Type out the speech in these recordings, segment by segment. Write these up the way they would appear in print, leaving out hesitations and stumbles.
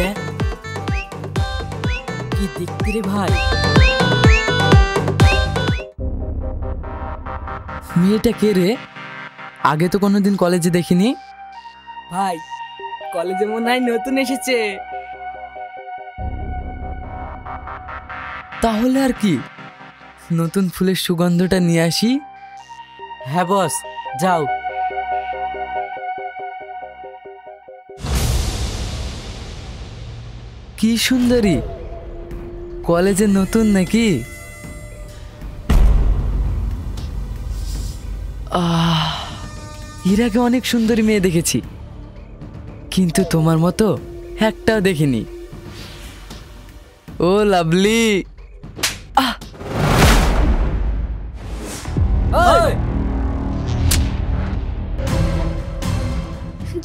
দেখ কি দেখতে রে ভাই। মেয়েটা কে রে? আগে তো কোনোদিন কলেজে দেখিনি। ভাই কলেজে মনে হয় নতুন এসেছে। তাহলে আর কি, নতুন ফুলের সুগন্ধটা নিয়ে আসি। হ্যাঁ বস, যাও। কি সুন্দরী, কলেজে নতুন নাকি? এর আগে অনেক সুন্দরী মেয়ে দেখেছি, কিন্তু তোমার মতো একটাও দেখিনি। ও লাভলি।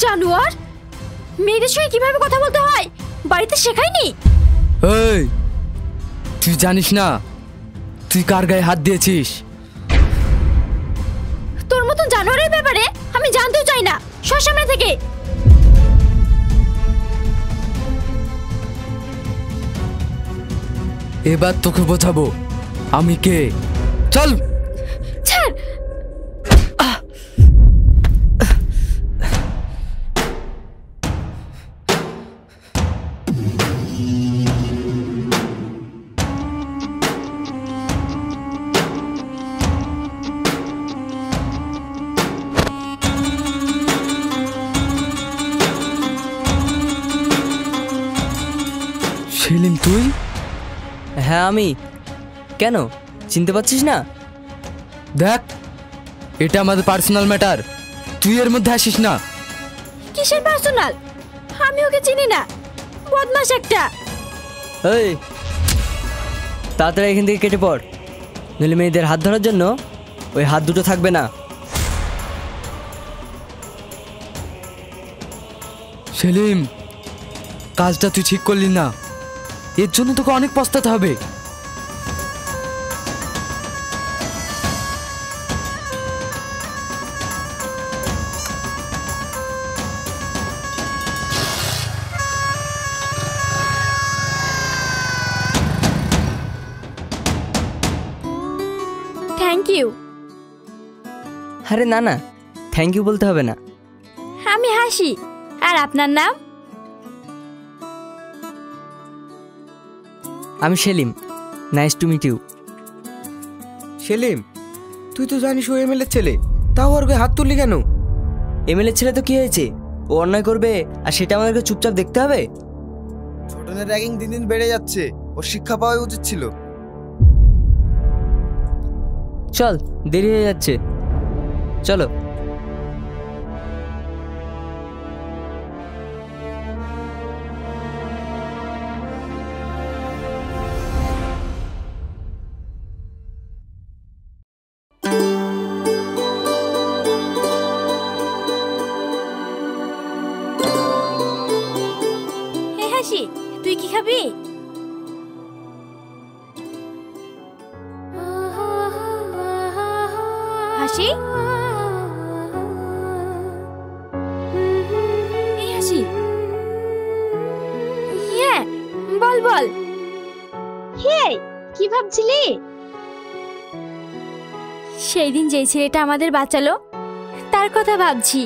জানোয়ার, মেয়েদের সঙ্গে কিভাবে কথা বলতে হয় বাড়িতে শেখায়নি? এই, তুই জানিস না তুই কার গায়ে হাত দিয়েছিস? তোর মতন জানোয়ারের ব্যাপারে আমি জানতেও চাই না। সর সামনে থেকে। এবার তোকে বোঝাবো আমি কে। চল। ছাড়। সেলিম তুই? হ্যাঁ আমি। কেন চিনতে পারছিস না? দেখ, এটা আমাদের পার্সোনাল ম্যাটার, তুই এর মধ্যে আসিস না। কিসের পার্সোনাল? আমি ওকে চিনি না, বদমাশ একটা। এই তাড়াতাড়ি এখান থেকে কেটে পড়, নইলে মেয়েদের হাত ধরার জন্য ওই হাত দুটো থাকবে না। সেলিম, কাজটা তুই ঠিক করলি না, এর জন্য তোকে অনেক পস্তাতে হবে। Thank you. আরে না না, থ্যাংক ইউ বলতে হবে না। আমি হাসি। আর আপনার নাম? আমি Selim, nice to meet you. Selim, তুই তো জানিস ও এমএলএ ছেলে, তাও ওর গায়ে হাত তুললি কেন? এমএলএ ছেলে তো কি হয়েছে, ও অন্যায় করবে আর সেটা আমাদেরকে চুপচাপ দেখতে হবে? ছোটনের র্যাগিং দিন দিন বেড়ে যাচ্ছে, ওর শিক্ষা পাওয়া উচিত ছিল। চল, দেরি হয়ে যাচ্ছে, চলো। হে হাসি, তুই কি খাবি? হাসি, এই হাসি। হ্যাঁ বল বল। হে, কি ভাবছিলি? সেই দিন যেই ছেলেটা আমাদের বাঁচালো তার কথা ভাবছি।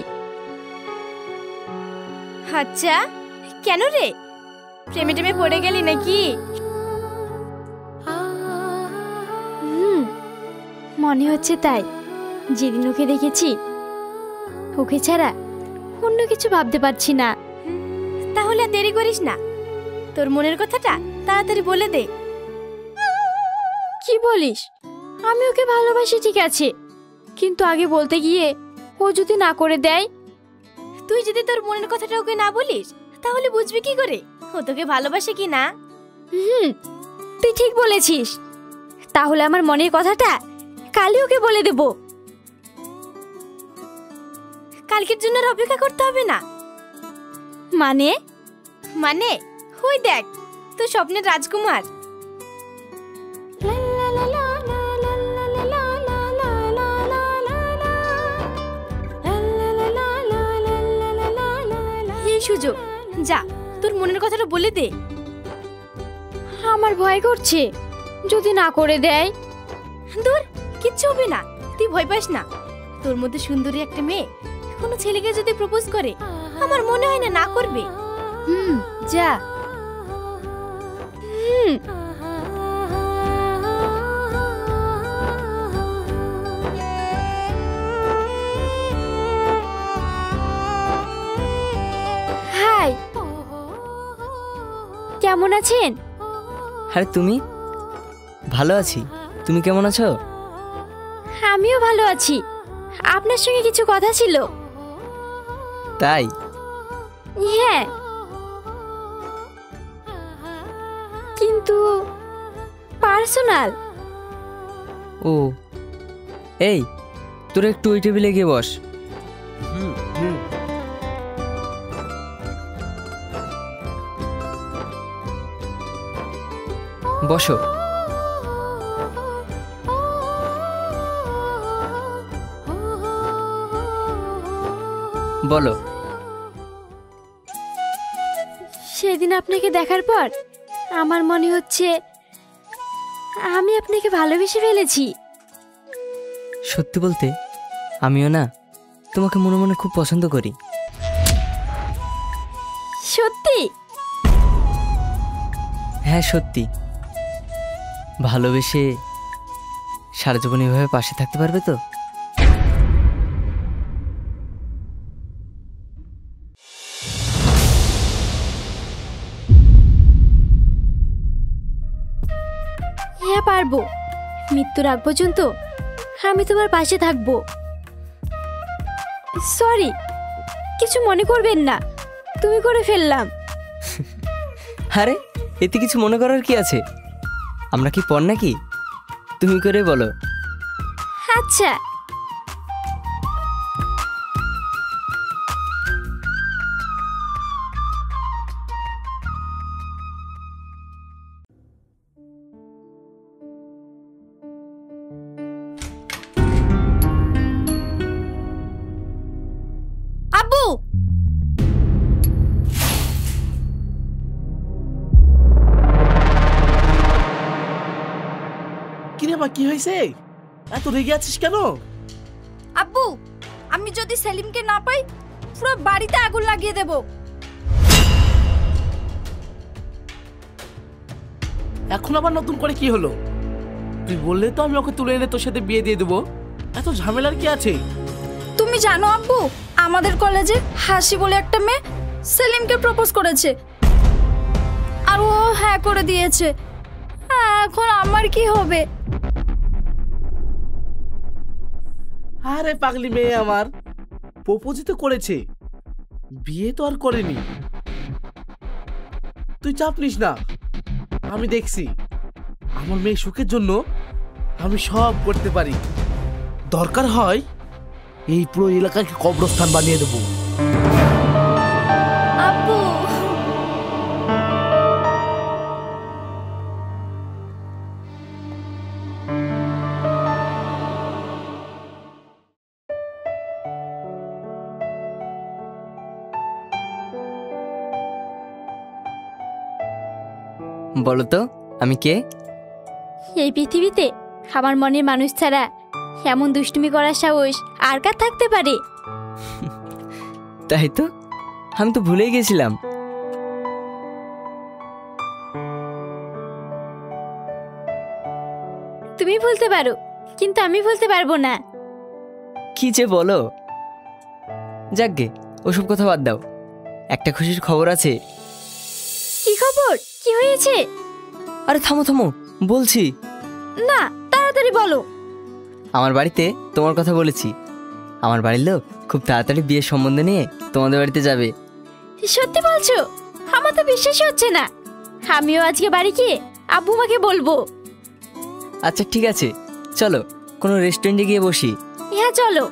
আচ্ছা, কেন রে, প্রেমে টেমে পড়ে গেলি নাকি? মনে হচ্ছে তাই। যেদিন ওকে দেখেছি, ওকে ছাড়া অন্য কিছু ভাবতে পারছি না। তাহলে আর দেরি করিস না, তোর মনের কথাটা তাড়াতাড়ি বলে দে। কি বলিস? আমি ওকে ভালোবাসি ঠিক আছে, কিন্তু আগে বলতে গিয়ে ও যদি না করে দেয়? তুই যদি তোর মনের কথাটা ওকে না বলিস তাহলে বুঝবি কি করে ও তোকে ভালোবাসে কি না? তুই ঠিক বলেছিস। তাহলে আমার মনের কথাটা কালই ওকে বলে দেব। কালকের জন্য আর অপেক্ষা করতে হবে না। মানে? মানে ওই দেখ, তোর স্বপ্নের রাজকুমার। এই সুযোগ, যা তোর মনের কথাটা বলে দে। আমার ভয় করছে, যদি না করে দেয়। দূর, কিচ্ছু হবে না, তুই ভয় পাস না। তোর মধ্যে সুন্দরী একটা মেয়ে কোনো ছেলেকে যদি প্রপোজ করে, আমার মনে হয় না না করবে। যা। হাই, কেমন আছেন? আরে তুমি? ভালো আছি, তুমি কেমন আছো? আমিও ভালো আছি। আপনার সঙ্গে কিছু কথা ছিল। তাই? হ্যাঁ, কিন্তু পার্সোনাল। ও, এই তোরা একটু ওই টেবিলে গিয়ে বস। বসো। বলো। সেদিন আপনাকে দেখার পর আমার মনে হচ্ছে আমি আপনাকে ভালোবেসে ফেলেছি। সত্যি বলতে আমিও না তোমাকে মনে মনে খুব পছন্দ করি। সত্যি? হ্যাঁ সত্যি। ভালোবেসে সারা জীবন এভাবে পাশে থাকতে পারবে তো? হ্যাঁ পারবো। মৃত্যুর আগ পর্যন্ত আমি তোমার পাশে থাকবো। সরি, কিছু মনে করবেন না, তুমি করে ফেললাম। আরে এতে কিছু মনে করার কি আছে? আমরা কি পর নাকি? তুমি করে বলো। আচ্ছা। আব্বু, কিরে মা, কি হয়েছে? এত রেগে আছিস কেন? আব্বু, আমি যদি সেলিমকে না পাই পুরো বাড়িতে আগুন লাগিয়ে দেব। এখন আবার নতুন করে কি হলো? তুই বললে তো আমি ওকে তুলে এনে তোর সাথে বিয়ে দিয়ে দেবো। এত ঝামেলার কি আছে? তুমি জানো আব্বু, আমাদের কলেজে হাসি বলে একটা মেয়ে সেলিমকে প্রপোজ করেছে, আর ও হ্যাঁ করে দিয়েছে। এখন আমার কি হবে? আরে পাগলি মেয়ে আমার, প্রপোজই তো করেছে, বিয়ে তো আর করেনি। তুই চাপ নিস না, আমি দেখছি। আমার মেয়ে সুখের জন্য আমি সব করতে পারি। দরকার হয় এই পুরো এলাকাকে কবরস্থান বানিয়ে দেবো। আব্বু, বলো তো আমি কে? এই পৃথিবীতে আমার মনের মানুষ ছাড়া এমন দুষ্টুমি করার সাহস আর কার থাকতে পারে? তাই তো, আমি তো ভুলেই গেছিলাম। তুমি ভুলতে পারো, কিন্তু আমি ভুলতে পারবো না। কি যে বলো। যাকগে, ওসব কথা বাদ দাও। একটা খুশির খবর আছে। কি খবর? কি হয়েছে? আরে থামো থামো, বলছি। না, তাড়াতাড়ি বলো। আমার বাড়িতে তোমার কথা বলেছি। আমার বাড়ির লোক খুব তাড়াতাড়ি বিয়ের সম্বন্ধ নিয়ে তোমাদের বাড়িতে যাবে। সত্যি বলছো? আমার তো বিশ্বাসই হচ্ছে না। আমিও আজকে বাড়ি গিয়ে আব্বু মাকে বলবো। আচ্ছা ঠিক আছে, চলো কোনো রেস্টুরেন্টে গিয়ে বসি। হ্যাঁ চলো।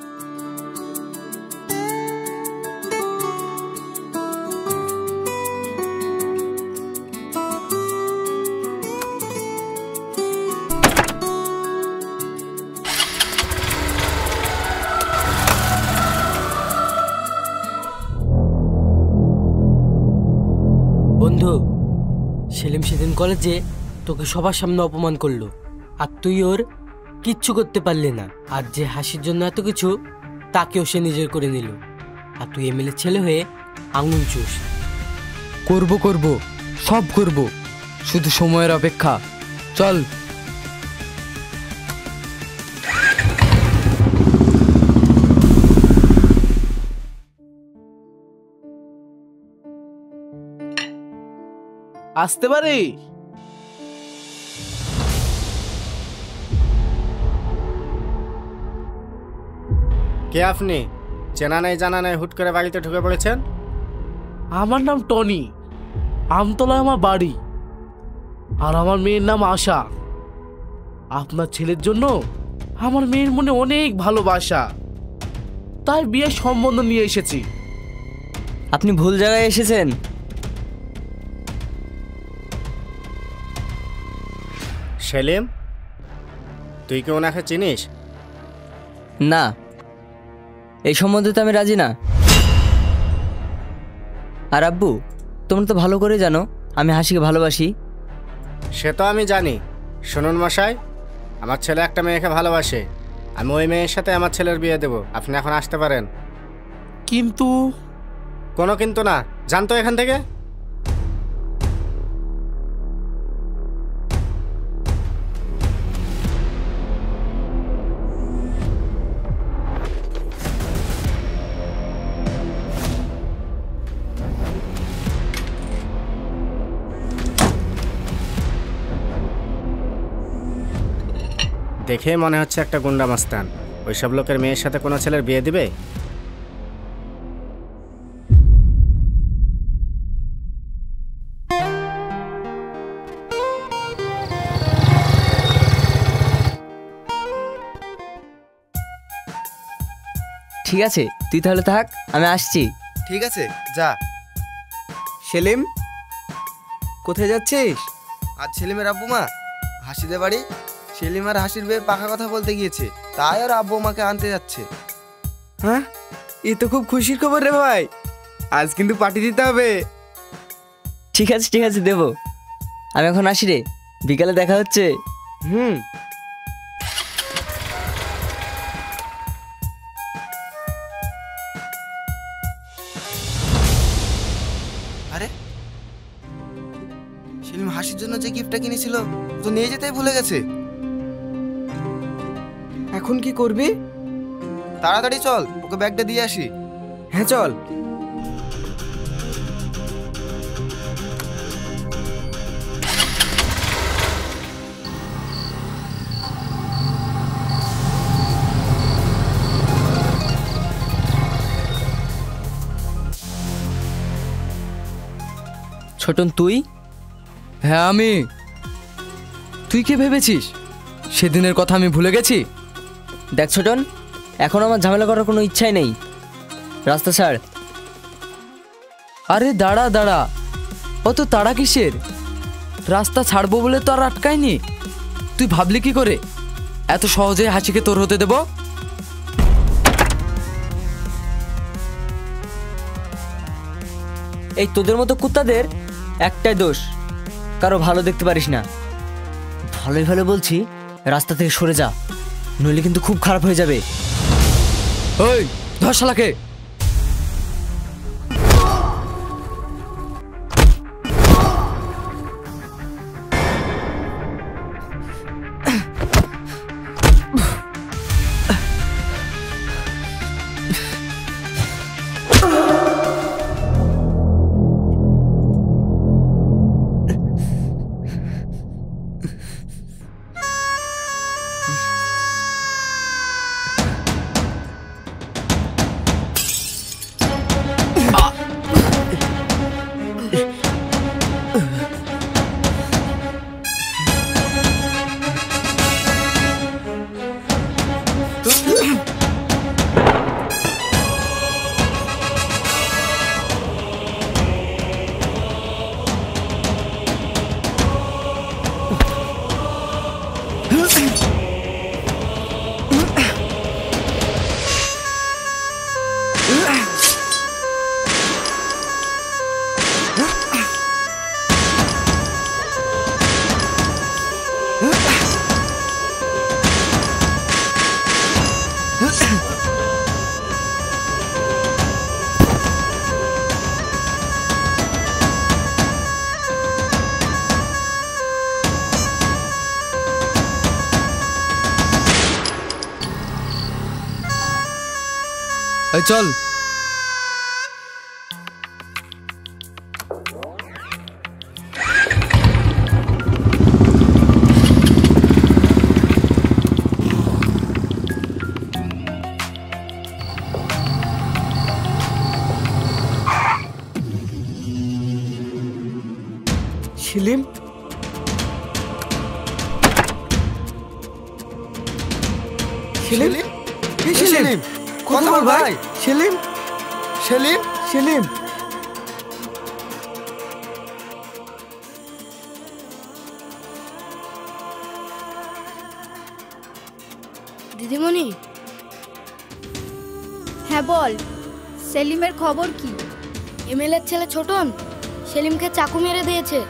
বন্ধু, সেলিম সেদিন কলেজে তোকে সবার সামনে অপমান করলো, আর তুই ওর কিচ্ছু করতে পারলি না। আর যে হাসির জন্য এত কিছু, তাকেও সে নিজের করে নিল। আর তুই এমএলএ ছেলে হয়ে আঙুল চুষ। করব করব, সব করব, শুধু সময়ের অপেক্ষা। চল। আসতে পারি? কে আপনি? চেনা নেই জানা নেই হুট করে বাড়িতে ঢুকে পড়েছেন? আমার নাম টনি, আমতলায় আমার বাড়ি, আর আমার মেয়ের নাম আশা। আপনার ছেলের জন্য আমার মেয়ের মনে অনেক ভালোবাসা, তাই বিয়ের সম্বন্ধ নিয়ে এসেছি। আপনি ভুল জায়গায় এসেছেন। সেলিম, তুই কি ওনাকে চিনিস? না, এই সম্বন্ধে তো আমি রাজি না। আর আব্বু, তোমরা তো ভালো করে জানো আমি হাসিকে ভালোবাসি। সে তো আমি জানি। শুনুন মশাই, আমার ছেলে একটা মেয়েকে ভালোবাসে। আমি ওই মেয়ের সাথে আমার ছেলের বিয়ে দেব। আপনি এখন আসতে পারেন। কিন্তু কোনো কিন্তু না, জানতো এখান থেকে। দেখে মনে হচ্ছে একটা গুন্ডা মাস্তান। ওইসব লোকের মেয়ের সাথে কোনো ছেলের বিয়ে দিবে? ঠিক আছে, তুই তাহলে থাক, আমি আসছি। ঠিক আছে, যা। সেলিম, কোথায় যাচ্ছিস? আজ সেলিমের আব্বু মা হাসিদের বাড়ি। সেলিম আর হাসির বিয়ে পাকা কথা বলতে গিয়েছে, তাই আর আব্বু মাকে আনতে যাচ্ছে। হ্যাঁ, এ তো খুব খুশির খবর রে ভাই। আজ কিন্তু পার্টি দিতে হবে। ঠিক আছে ঠিক আছে, দেবো। আমি এখন আসি রে, বিকালে দেখা হচ্ছে। হুম। আরে সেলিম হাসির জন্য যে গিফটটা কিনেছিল তো নিয়ে যেতেই ভুলে গেছে। এখন কি করবি? তাড়াতাড়ি চল, ওকে ব্যাগটা দিয়ে আসি। হ্যাঁ চল। ছোটন, তুই? হ্যাঁ আমি। তুই কে ভেবেছিস সেদিনের কথা আমি ভুলে গেছি? দেখ ছোটন, এখন আমার ঝামেলা করার কোনো ইচ্ছাই নেই। রাস্তা ছাড়। আরে দাঁড়া দাঁড়া, অত তাড়া কিসের? রাস্তা ছাড়বো বলে তো আর আটকায়নি। তুই ভাবলি কি করে এত সহজে হাসিকে তোর হতে দেব? এই তোদের মতো কুত্তাদের একটাই দোষ, কারো ভালো দেখতে পারিস না। ভালোই ভালো বলছি, রাস্তা থেকে সরে যা, নইলে কিন্তু খুব খারাপ হয়ে যাবে। ওই ধর শালাকে। এই চল। সেলিম, সেলিম এই সেলিম কথা বল ভাই। সেলিম, সেলিম সেলিম। দিদিমণি। হ্যাঁ বল, সেলিমের খবর কি? এমএলএর ছেলে ছোটন সেলিমকে চাকু মেরে দিয়েছে।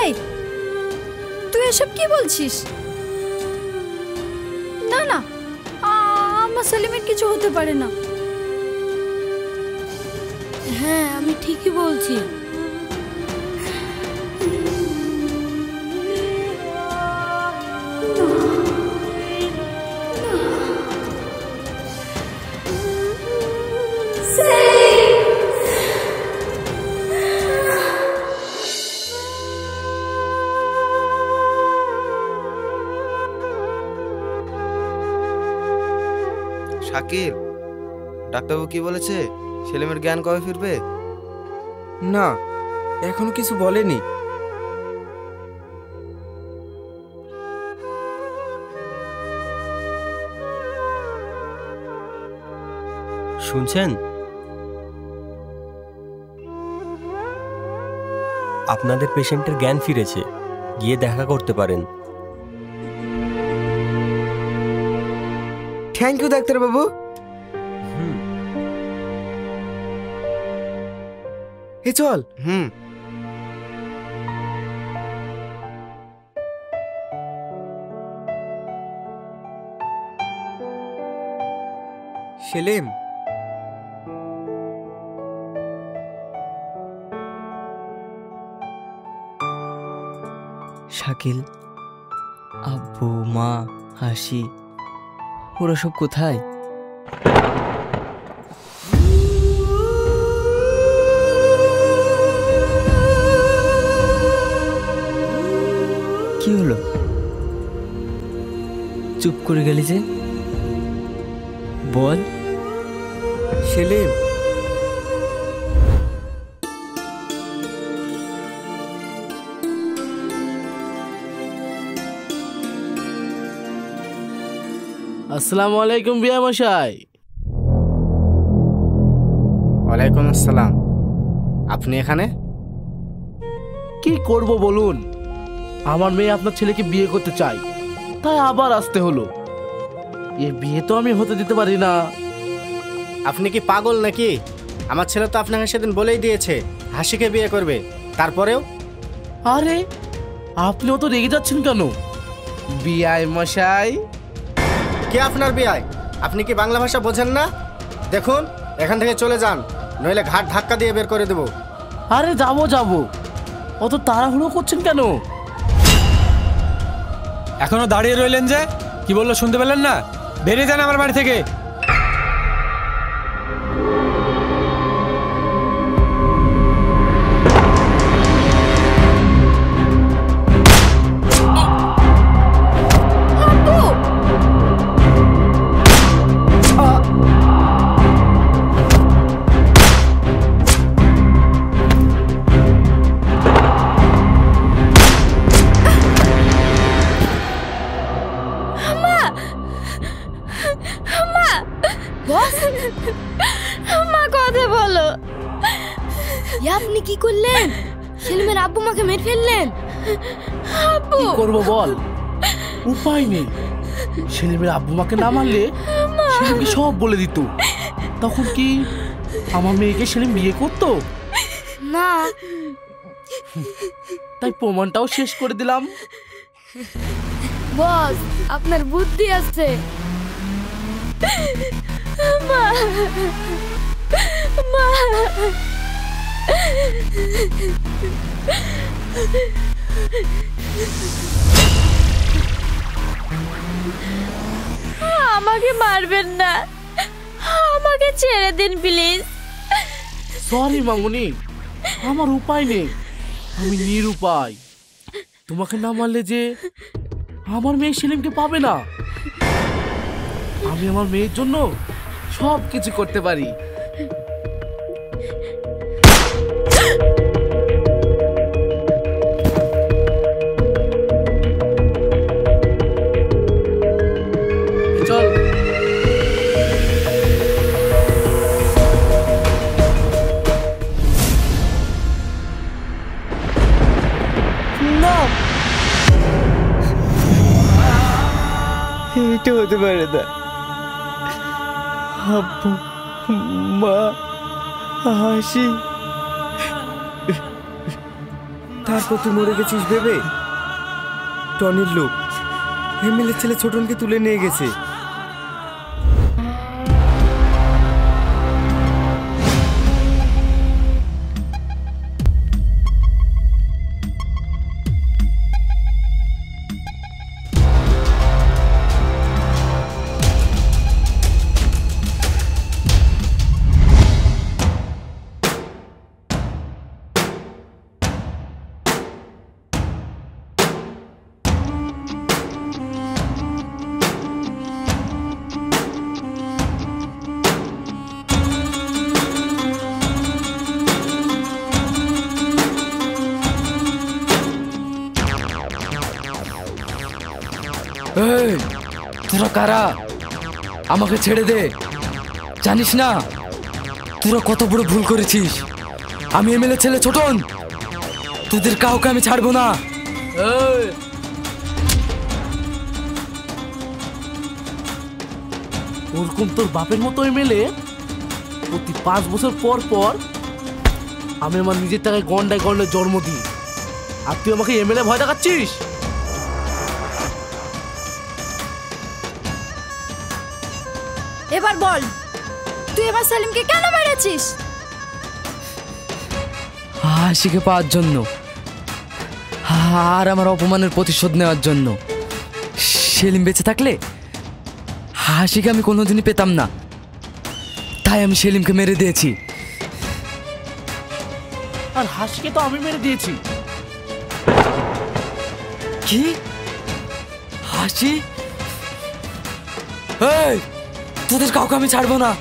এই তুই এসব কি বলছিস? না না, আমার সেলিমের কিছু হতে পারে না। হ্যাঁ আমি ঠিকই বলছি। শাকিল, ডাক্তারবাবু কি বলেছে? সেলিমের জ্ঞান কবে ফিরবে? না, এখনো কিছু বলেনি। শুনছেন? আপনাদের পেশেন্টের জ্ঞান ফিরেছে, গিয়ে দেখা করতে পারেন। থ্যাংক ইউ ডাক্তারবাবু। চল। সেলিম, শাকিল, আব্বু, মা, হাসি, ওরা সব কোথায়? কি হলো? চুপ করে গেলি যে? বল। সেলিম, আসসালামু আলাইকুম বিয়া মশাই। ওয়ালাইকুম আসসালাম। আপনি এখানে? কি করব বলুন, আমার মেয়ে আপনার ছেলেকে বিয়ে করতে চাই, তাই আবার আসতে হলো। এ বিয়ে তো আমি হতে দিতে পারি না। আপনি কি পাগল নাকি? আমার ছেলে তো আপনাকে সেদিন বলেই দিয়েছে হাসিকে বিয়ে করবে, তারপরেও? আরে আপনিও তো রেগে যাচ্ছেন কেন বিয়াই মশাই? কে আপনার বিয়ে? আপনি কি বাংলা ভাষা বোঝেন না? দেখুন, এখান থেকে চলে যান, নইলে ঘাট ধাক্কা দিয়ে বের করে দেবো। আরে যাবো যাবো, অত তাড়াহুড়ো করছেন কেন? এখনো দাঁড়িয়ে রইলেন যে? কি বললো শুনতে পেলেন না? বেরিয়ে যান আমার বাড়ি থেকে। আপনি কি করলেন? সেলিমের আব্বু মাকে মেরে ফেললেন। আব্বু কি করবো বল, উপায় নেই। সেলিমের আব্বু মাকে না মারলে সেলিমকে সব বলে দিত, তখন কি আমার মেয়েকে সেলিম বিয়ে করতো না? তাই প্রমাণটাও শেষ করে দিলাম। বস, আপনার বুদ্ধি আছে। মা, মা। আমাকে মারবেন না, আমাকে ছেড়ে দিন প্লিজ। সরি মামুনি, আমার উপায় নেই, আমি নিরুপায়। তোমাকে না মারলে যে আমার মেয়ে সেলিমকে পাবে না। আমি আমার মেয়ের জন্য সব কিছু করতে পারি। চল। না, এটা হতে পারে না। আব্বু, মা, হাসি, তারপর তুই মরে গেছিস ভেবে টনির লোক এমএলএ ছেলে ছোটনকে তুলে নিয়ে গেছে। এই, তোরা কারা? আমাকে ছেড়ে দে। জানিস না তোরা কত বড় ভুল করেছিস? আমি এমএলএ ছেলে ছোটন, তোদের কাউকে আমি ছাড়বো না। এই, ওরকম তোর বাপের মতো এমএলএ প্রতি 5 বছর পর পর আমি আমার নিজের টাকায় গন্ডায় গন্ডায় জন্ম দিই, আর তুই আমাকে এমএলএ ভয় দেখাচ্ছিস? এবার বল, তুই এবার সেলিমকে কেন মেরেছিস? হাসিকে পাওয়ার জন্য আর আমার অপমানের প্রতিশোধ নেওয়ার জন্য। সেলিম বেঁচে থাকলে হাসিকে আমি কোনোদিনই পেতাম না, তাই আমি সেলিমকে মেরে দিয়েছি। আর হাসিকে তো আমি মেরে দিয়েছি। কি? হাসি? এই, তোদের কাউকে আমি ছাড়বো না।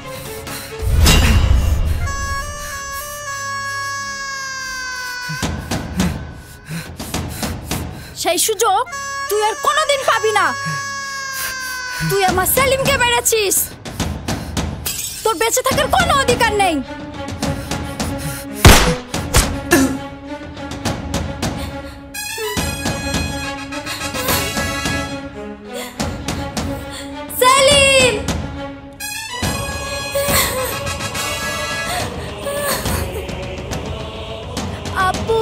সেই সুযোগ তুই আর কোনোদিন পাবি না। তুই আমার সেলিমকে মেরেছিস, তোর বেঁচে থাকার কোনো অধিকার নেই। সেলিম, আব্বু,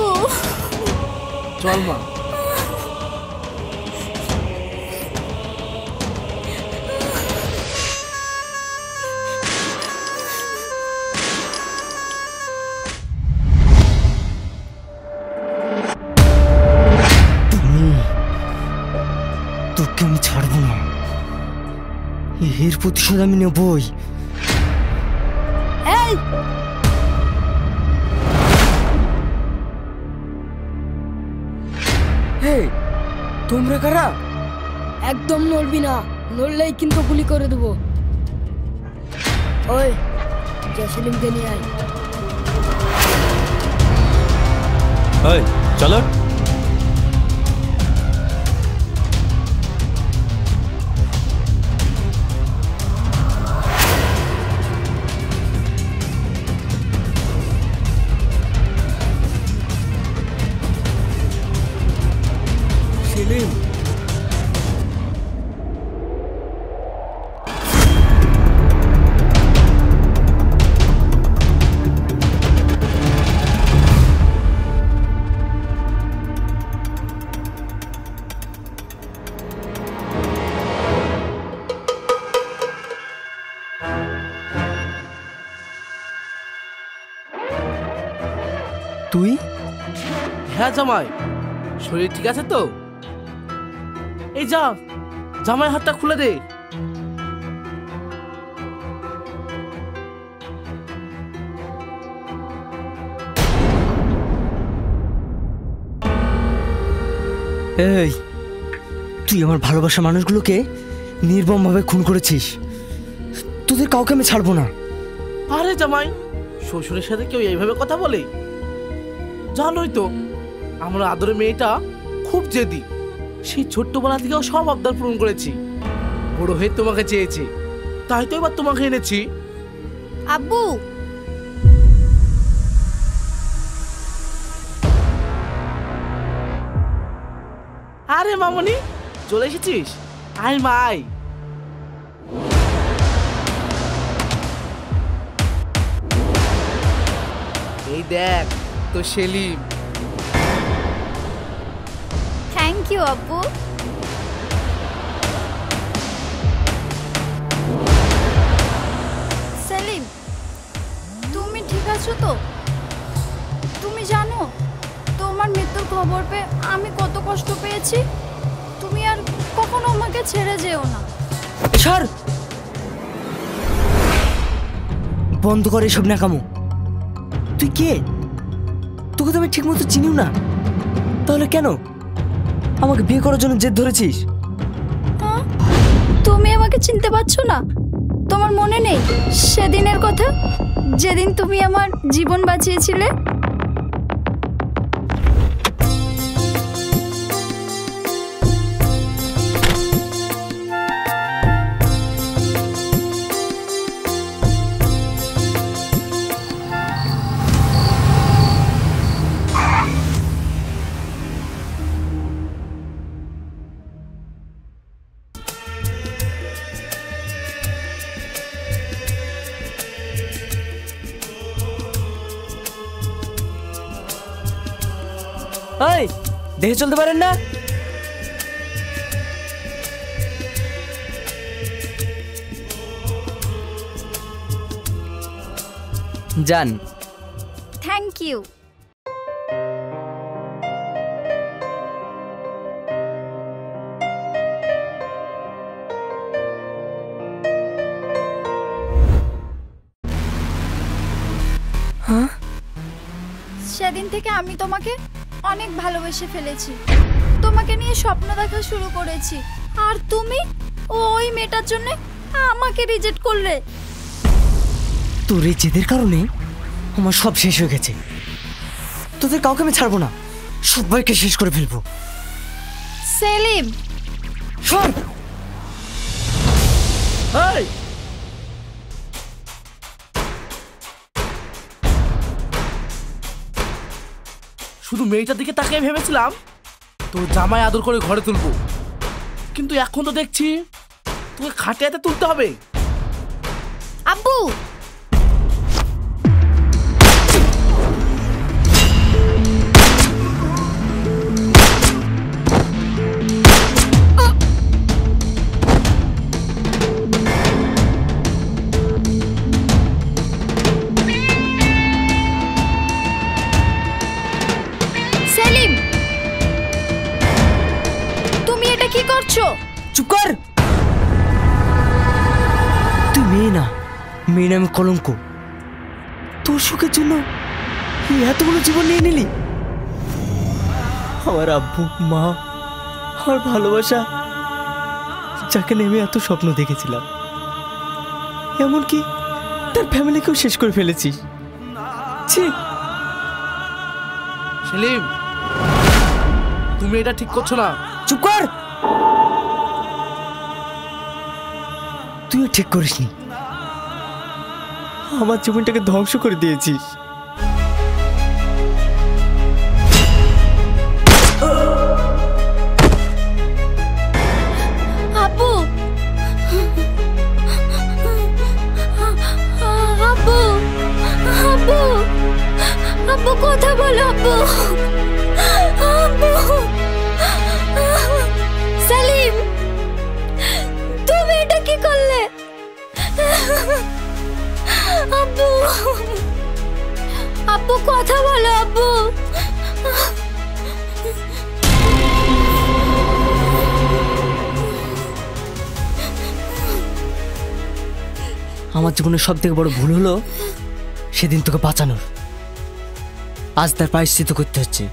চল মা। তোকে আমি ছাড়বো না, এর প্রতিশোধ আমি নেবই। এই, হেই, তোমরা কারা? একদম নড়বি না, নড়লেই কিন্তু গুলি করে দেবো। ওই যা সেলিমকে নিয়ে আয়। ওই চলো। সেলিম, তুই? হ্যাঁ জামাই, শরীর ঠিক আছে তো? এই যা, জামাই হাতটা খুলে দে। এই তুই আমার ভালোবাসা মানুষগুলোকে নির্মমভাবে খুন করেছিস, তোদের কাউকে আমি ছাড়বো না। আরে জামাই, শ্বশুরের সাথে কেউ এইভাবে কথা বলে? জানোই তো আমার আদরের মেয়েটা খুব জেদি। সেই ছোট্টবেলা থেকেও সব আবদার পূরণ করেছি। বড় হয়ে তোমাকে চেয়েছি, তাই তো এবার তোমাকে এনেছি। আব্বু, আরে মামনি, চলে এসেছিস? আয় মাই। এই দেখ তো সেলিম। থ্যাংক ইউ আব্বু। সেলিম, তুমি ঠিক আছো তো? তুমি জানো তোমার মৃত্যুর খবর পেয়ে আমি কত কষ্ট পেয়েছি। তুমি আর কখনো আমাকে ছেড়ে যেও না। ছাড়, বন্ধ কর এসব ন্যাকামো। তুই কে? তোকে তো আমি ঠিক মতো চিনিও না, তাহলে কেন আমাকে বিয়ে করার জন্য জেদ ধরেছিস? হ্যাঁ? তুমি আমাকে চিনতে পারছো না? তোমার মনে নেই সেদিনের কথা, যেদিন তুমি আমার জীবন বাঁচিয়েছিলে? এই, দেখে চলতে পারেন না? যান। Thank you. হ্যাঁ, সেদিন থেকে আমি তোমাকে অনেক ভালোবেসে ফেলেছি, তোমাকে নিয়ে স্বপ্ন দেখা শুরু করেছি, আর তুমি ওই মেয়েটার জন্য আমাকে রিজেক্ট করলে। তোর এই জেদের কারণে আমার সব শেষ হয়ে গেছে। তোদের কাউকে আমি ছাড়বো না, সবাইকে শেষ করে ফেলবো। সেলিম, শোন, এই, শুধু মেয়েটার দিকে তাকিয়ে ভেবেছিলাম তোর জামাই আদর করে ঘরে তুলবো, কিন্তু এখন তো দেখছি তোকে খাটে হাতে তুলতে হবে। আব্বু, সেলিম, তুমি এটা কি করছো? চুপ কর। তুই মেয়ে না, মেয়ে নামে কলঙ্ক। তোর সুখের জন্য এতগুলো জীবন নিয়ে নিলি। আমার আব্বু, মা, আমার ভালোবাসা, যাকে নেমে এত স্বপ্ন দেখেছিলাম, এমনকি তার ফ্যামিলিকেও শেষ করে ফেলেছিস। ছি। সেলিম, তুমি এটা ঠিক করছো না। চুপ কর। তুইও ঠিক করিসনি, আমার জীবনটাকে ধ্বংস করে দিয়েছিস। আব্বু, আব্বু, আব্বু, আব্বু কথা বলো। আব্বু, আব্বু, সেলিম, তুমি এটা কি করলে? আব্বু, আব্বু কথা বলো। আব্বু, আমার জীবনের সব থেকে বড় ভুল হলো সেদিন তোকে বাঁচানোর। আজ তার প্রায়শ্চিত্ত করতে হচ্ছে।